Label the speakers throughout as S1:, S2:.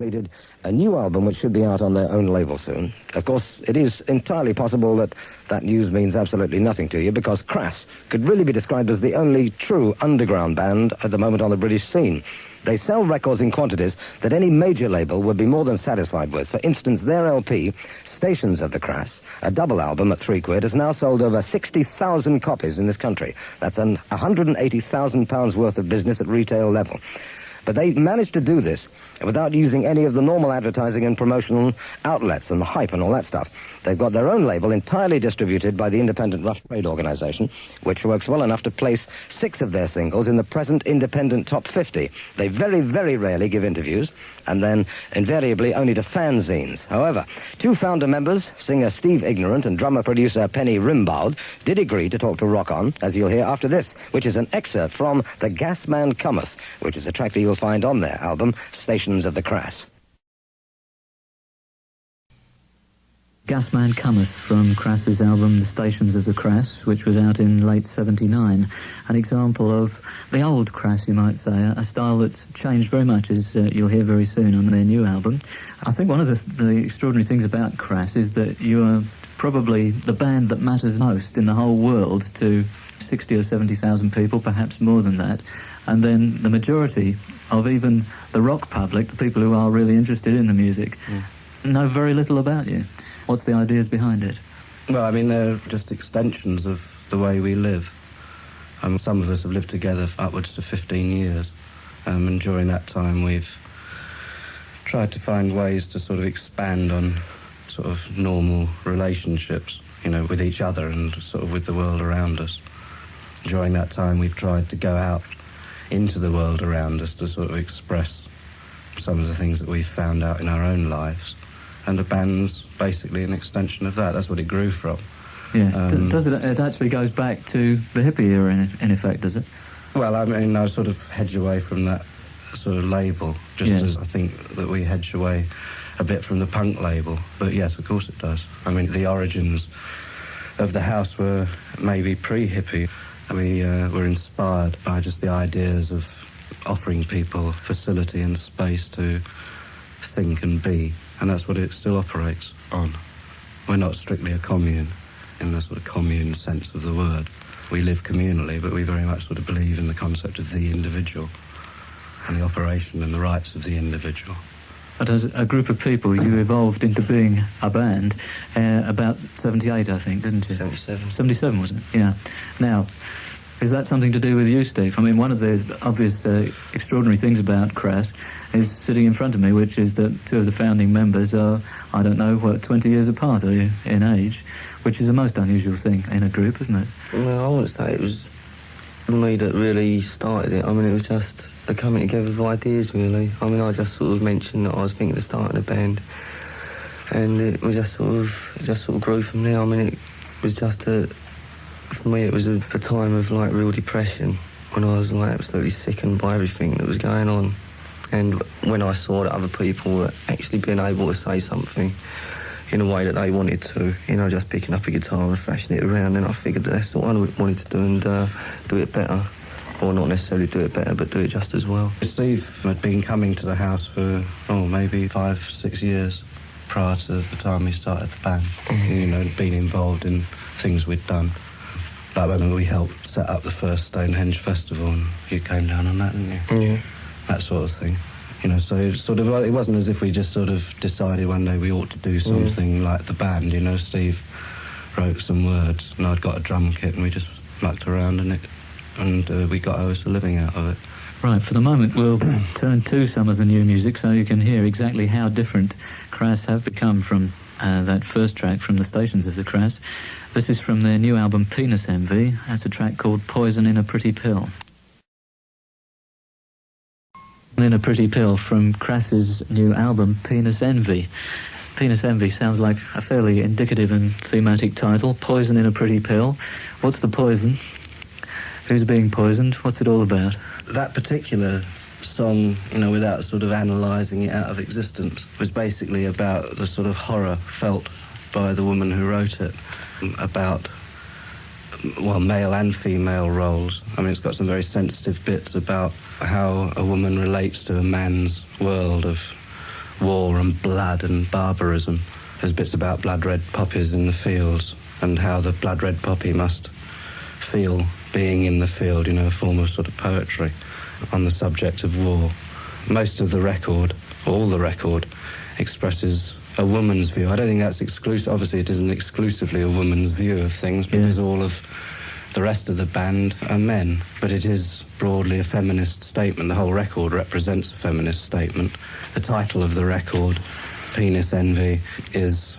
S1: completed a new album which should be out on their own label soon. Of course, it is entirely possible that that news means absolutely nothing to you, because Crass could really be described as the only true underground band at the moment on the British scene. They sell records in quantities that any major label would be more than satisfied with. For instance, their LP, Stations of the Crass, a double album at £3, has now sold over 60,000 copies in this country. That's an £180,000 worth of business at retail level. But they managed to do this without using any of the normal advertising and promotional outlets and the hype and all that stuff. They've got their own label entirely distributed by the independent Rough Trade organisation, which works well enough to place 6 of their singles in the present independent top 50. They very, very rarely give interviews, and then invariably only to fanzines. However, 2 founder members, singer Steve Ignorant and drummer-producer Penny Rimbaud, did agree to talk to Rock On, as you'll hear after this, which is an excerpt from The Gas Man Cometh, which is a track that you'll find on their album, Stations of the Crass.
S2: Gasman Cometh from Crass's album The Stations of the Crass, which was out in late 79. An example of the old Crass, you might say, a style that's changed very much, as you'll hear very soon on their new album. I think one of the extraordinary things about Crass is that you are probably the band that matters most in the whole world to 60 or 70,000 people, perhaps more than that. And then the majority of even the rock public, the people who are really interested in the music, know very little about you. What's the ideas behind it?
S3: Well, I mean, they're just extensions of the way we live. Some of us have lived together for upwards to 15 years, and during that time we've tried to find ways to sort of expand on sort of normal relationships, you know, with each other and sort of with the world around us. During that time we've tried to go out into the world around us to sort of express some of the things that we've found out in our own lives. And the band's basically an extension of that. That's what it grew from.
S2: Yeah. Does it? It actually goes back to the hippie era, in effect, does it?
S3: Well, I mean, I sort of hedge away from that sort of label, just as I think that we hedge away a bit from the punk label. But yes, of course it does. I mean, the origins of the house were maybe pre-hippie. We were inspired by just the ideas of offering people facility and space to think and be. And that's what it still operates on. We're not strictly a commune in the sort of commune sense of the word. We live communally, but we very much sort of believe in the concept of the individual and the operation and the rights of the individual.
S2: But as a group of people, you evolved into being a band about 78, I think, didn't you?
S3: 77.
S2: 77, wasn't it? Yeah. Now, is that something to do with you, Steve? I mean, one of the obvious extraordinary things about Crass is sitting in front of me, which is that 2 of the founding members are, I don't know, 20 years apart in age, which is a most unusual thing in a group, isn't it?
S4: Well, I wouldn't say it was me that really started it. I mean, it was just a coming together of ideas, really. I mean, I just sort of mentioned that I was thinking of starting a band, and it was just sort of grew from there. I mean, it was just for me, it was a time of, like, real depression, when I was, like, absolutely sickened by everything that was going on. And when I saw that other people were actually being able to say something in a way that they wanted to, you know, just picking up a guitar and thrashing it around, and I figured that's what I wanted to do, and do it better. Or not necessarily do it better, but do it just as well.
S3: Steve had been coming to the house for, maybe 5-6 years prior to the time we started the band. You know, been involved in things we'd done. Like when we helped set up the first Stonehenge festival, and you came down on that, didn't you?
S4: Yeah.
S3: That sort of thing. You know, so it wasn't as if we just sort of decided one day we ought to do something like the band, you know. Steve wrote some words, and I'd got a drum kit, and we just mucked around in it, and we got us a living out of it.
S2: Right, for the moment we'll turn to some of the new music so you can hear exactly how different Crass have become from that first track from the Stations of the Crass. This is from their new album Penis Envy. That's a track called Poison in a Pretty Pill. In a Pretty Pill from Crass's new album Penis Envy. Penis Envy sounds like a fairly indicative and thematic title. Poison in a Pretty Pill. What's the poison? Who's being poisoned? What's it all about?
S3: That particular song, you know, without sort of analysing it out of existence, was basically about the sort of horror felt by the woman who wrote it, about, well, male and female roles. I mean, it's got some very sensitive bits about how a woman relates to a man's world of war and blood and barbarism. There's bits about blood-red poppies in the fields and how the blood-red poppy must feel being in the field, you know, a form of sort of poetry on the subject of war. Most of the record, all the record, expresses a woman's view. I don't think that's exclusive. Obviously, it isn't exclusively a woman's view of things, because all of the rest of the band are men. But it is broadly a feminist statement. The whole record represents a feminist statement. The title of the record, Penis Envy, is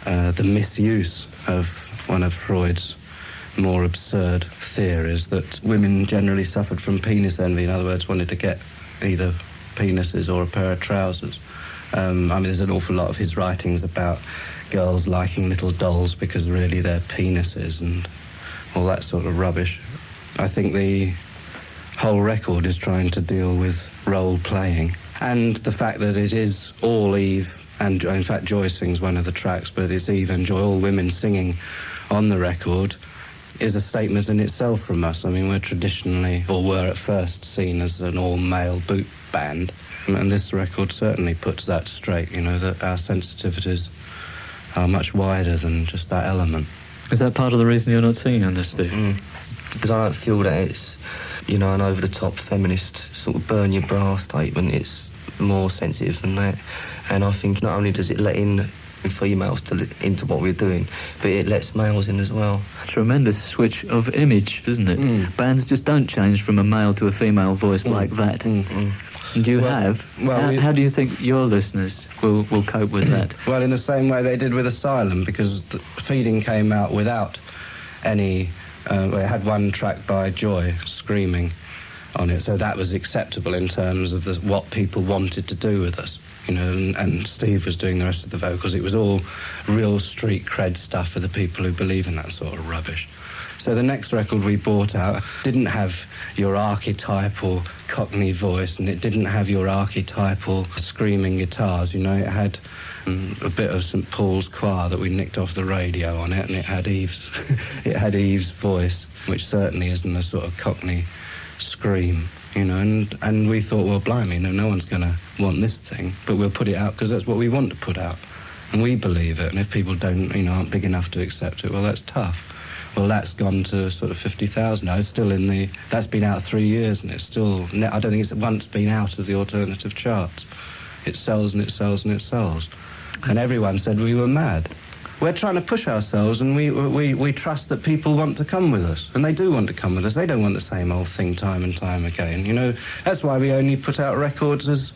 S3: the misuse of one of Freud's more absurd theories, that women generally suffered from penis envy. In other words, wanted to get either penises or a pair of trousers. I mean, there's an awful lot of his writings about girls liking little dolls because really they're penises and all that sort of rubbish. I think the whole record is trying to deal with role-playing, and the fact that it is all Eve, and in fact Joy sings one of the tracks, but it's Eve and Joy, all women singing on the record, is a statement in itself from us. I mean, we're traditionally, or were at first, seen as an all-male boot band, and this record certainly puts that straight, you know, that our sensitivities are much wider than just that element.
S2: Is that part of the reason you're not singing on this, Steve?
S4: Because I don't feel that it's, you know, an over-the-top feminist sort of burn your bra statement. It's more sensitive than that. And I think not only does it let in females into what we're doing, but it lets males in as well.
S2: Tremendous switch of image, isn't it? Bands just don't change from a male to a female voice like that. And you have. Well, how do you think your listeners will cope with that?
S3: Well, in the same way they did with Asylum, because the Feeding came out without any... it had one track by Joy screaming on it, so that was acceptable in terms of what people wanted to do with us. You know, and Steve was doing the rest of the vocals. It was all real street cred stuff for the people who believe in that sort of rubbish. So the next record we brought out didn't have your archetypal Cockney voice, and it didn't have your archetypal screaming guitars. You know, it had a bit of St Paul's Choir that we nicked off the radio on it, and it had Eve's, it had Eve's voice, which certainly isn't a sort of Cockney scream. You know, and we thought, well, blimey, no one's going to want this thing, but we'll put it out because that's what we want to put out, and we believe it. And if people don't, you know, aren't big enough to accept it, well, that's tough. Well, that's gone to sort of 50,000 now. It's still in the... That's been out 3 years, and it's still... I don't think it's once been out of the alternative charts. It sells and it sells and it sells. And everyone said we were mad. We're trying to push ourselves, and we trust that people want to come with us, and they do want to come with us. They don't want the same old thing time and time again. You know, that's why we only put out records as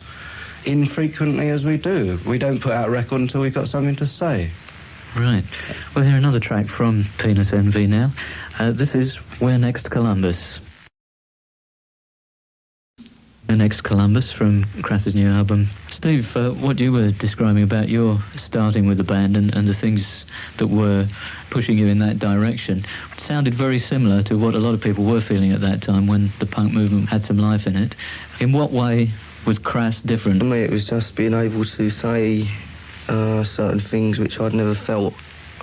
S3: infrequently as we do. We don't put out a record until we've got something to say.
S2: Right. We'll hear another track from Penis Envy now. This is Where Next Columbus. Where Next Columbus from Crass's new album. Steve, what you were describing about your starting with the band and the things that were pushing you in that direction sounded very similar to what a lot of people were feeling at that time when the punk movement had some life in it. In what way was Crass different?
S4: For me, it was just being able to say certain things which I'd never felt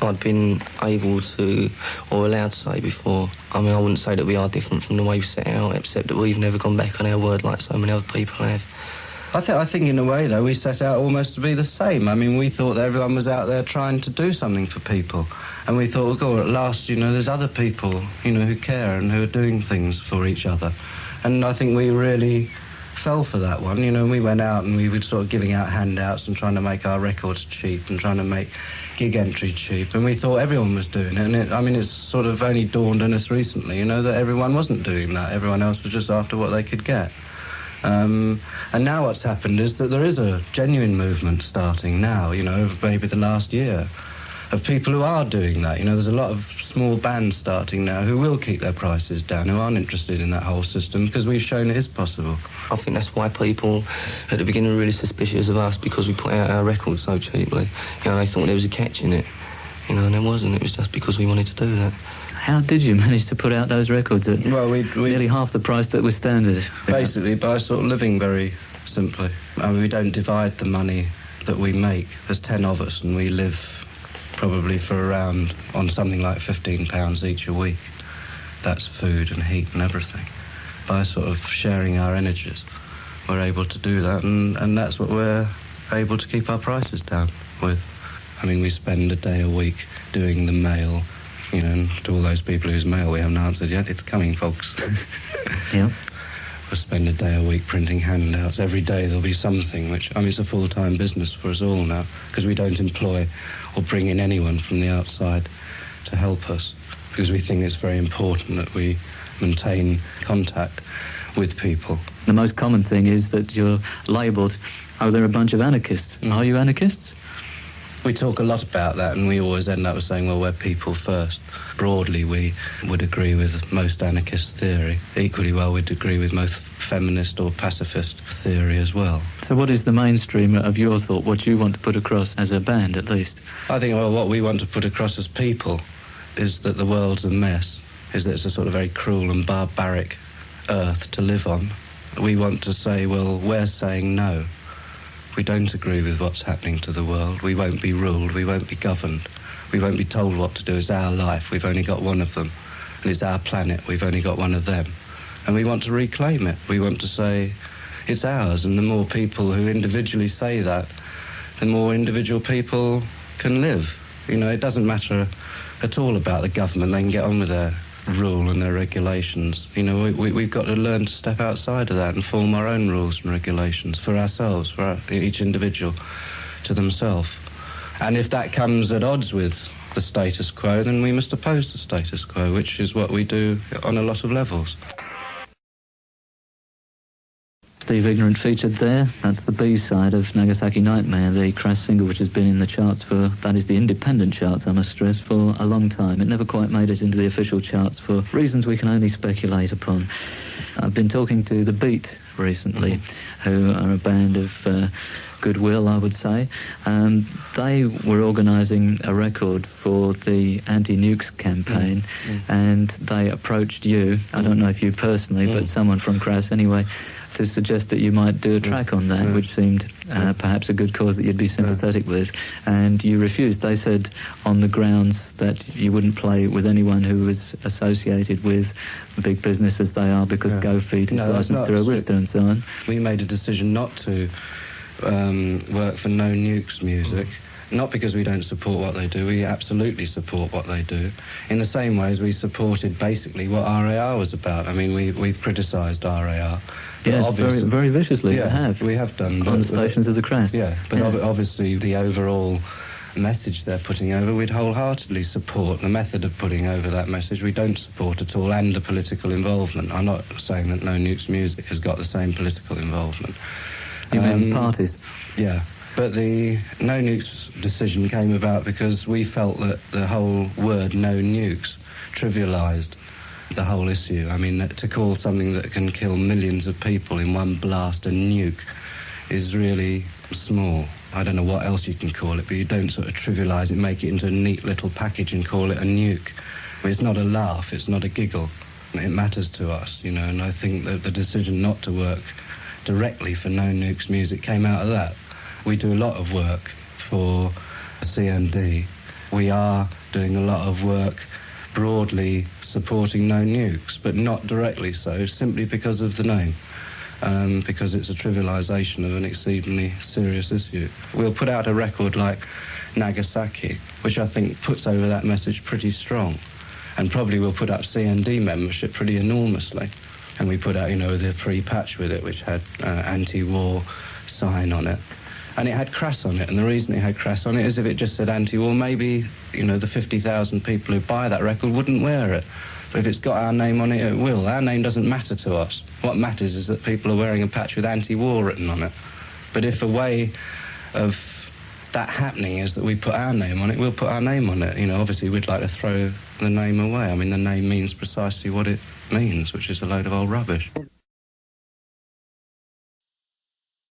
S4: I'd been able to or allowed to say before. I mean, I wouldn't say that we are different from the way we set out, except that we've never gone back on our word like so many other people have.
S3: I think in a way, though, we set out almost to be the same. I mean, we thought that everyone was out there trying to do something for people. And we thought, well, God, at last, you know, there's other people, you know, who care and who are doing things for each other. And I think we really fell for that one. You know, we went out and we were sort of giving out handouts and trying to make our records cheap and trying to make gig entry cheap. And we thought everyone was doing it. And I mean, it's sort of only dawned on us recently, you know, that everyone wasn't doing that. Everyone else was just after what they could get. And now what's happened is that there is a genuine movement starting now, you know, of maybe the last year, of people who are doing that. You know, there's a lot of small bands starting now who will keep their prices down, who aren't interested in that whole system, because we've shown it is possible.
S4: I think that's why people at the beginning were really suspicious of us, because we put out our records so cheaply. You know, they thought there was a catch in it, you know, and there wasn't. It was just because we wanted to do that.
S2: How did you manage to put out those records at
S3: we
S2: nearly half the price that was standard?
S3: Basically by sort of living very simply. I mean, we don't divide the money that we make. There's 10 of us, and we live probably for around, on something like £15 each a week. That's food and heat and everything. By sort of sharing our energies, we're able to do that, and that's what we're able to keep our prices down with. I mean, we spend a day a week doing the mail, you know, and to all those people whose mail we haven't answered yet, it's coming, folks.
S2: Yeah.
S3: We'll spend a day a week printing handouts. Every day there'll be something, which, I mean, it's a full-time business for us all now, because we don't employ or bring in anyone from the outside to help us, because we think it's very important that we maintain contact with people.
S2: The most common thing is that you're labelled, oh, they're a bunch of anarchists. Are you anarchists?
S3: We talk a lot about that, and we always end up saying, well, we're people first. Broadly, we would agree with most anarchist theory. Equally well, we'd agree with most feminist or pacifist theory as well.
S2: So what is the mainstream of your thought, what you want to put across as a band, at least?
S3: I think, well, what we want to put across as people is that the world's a mess, is that it's a sort of very cruel and barbaric earth to live on. We want to say, well, we're saying no. We don't agree with what's happening to the world. We won't be ruled. We won't be governed. We won't be told what to do. It's our life. We've only got one of them. And it's our planet. We've only got one of them. And we want to reclaim it. We want to say it's ours. And the more people who individually say that, the more individual people can live. You know, it doesn't matter at all about the government. They can get on with their rule and their regulations. You know, we've got to learn to step outside of that and form our own rules and regulations for ourselves, for each individual, to themselves. And if that comes at odds with the status quo, then we must oppose the status quo, which is what we do on a lot of levels.
S2: Steve Ignorant featured there. That's the B-side of Nagasaki Nightmare, the Crass single which has been in the charts for, that is the independent charts, I must stress, for a long time. It never quite made it into the official charts for reasons we can only speculate upon. I've been talking to The Beat recently, who are a band of goodwill, I would say. They were organising a record for the anti-nukes campaign, and they approached you, I don't know if you personally, but someone from Crass anyway, to suggest that you might do a track on that, which seemed perhaps a good cause that you'd be sympathetic with, and you refused. They said on the grounds that you wouldn't play with anyone who was associated with big business as they are, because GoFeed is licensed through Arista and so on.
S3: We made a decision not to work for No Nukes music, not because we don't support what they do. We absolutely support what they do, in the same way as we supported basically what RAR was about. I mean, we've criticised RAR.
S2: Yes, very, very viciously.
S3: Yeah, we have done.
S2: On stations of the Crass.
S3: Yeah, but obviously the overall message they're putting over, we'd wholeheartedly support. The method of putting over that message we don't support at all, and the political involvement. I'm not saying that No Nukes music has got the same political involvement.
S2: You mean parties?
S3: Yeah. But the No Nukes decision came about because we felt that the whole word No Nukes trivialised the whole issue. I mean, to call something that can kill millions of people in one blast a nuke is really small. I don't know what else you can call it, but you don't sort of trivialise it, make it into a neat little package and call it a nuke. I mean, it's not a laugh, it's not a giggle. It matters to us, you know, and I think that the decision not to work directly for No Nukes music came out of that. We do a lot of work for CND. We are doing a lot of work broadly supporting No Nukes, but not directly so, simply because of the name, because it's a trivialisation of an exceedingly serious issue. We'll put out a record like Nagasaki, which I think puts over that message pretty strong, and probably we'll put up CND membership pretty enormously. And we put out, you know, the free patch with it, which had anti-war sign on it. And it had Crass on it, and the reason it had Crass on it is if it just said anti-war, maybe, you know, the 50,000 people who buy that record wouldn't wear it. But if it's got our name on it, it will. Our name doesn't matter to us. What matters is that people are wearing a patch with anti-war written on it. But if a way of that happening is that we put our name on it, we'll put our name on it. You know, obviously we'd like to throw the name away. I mean, the name means precisely what it means, which is a load of old rubbish.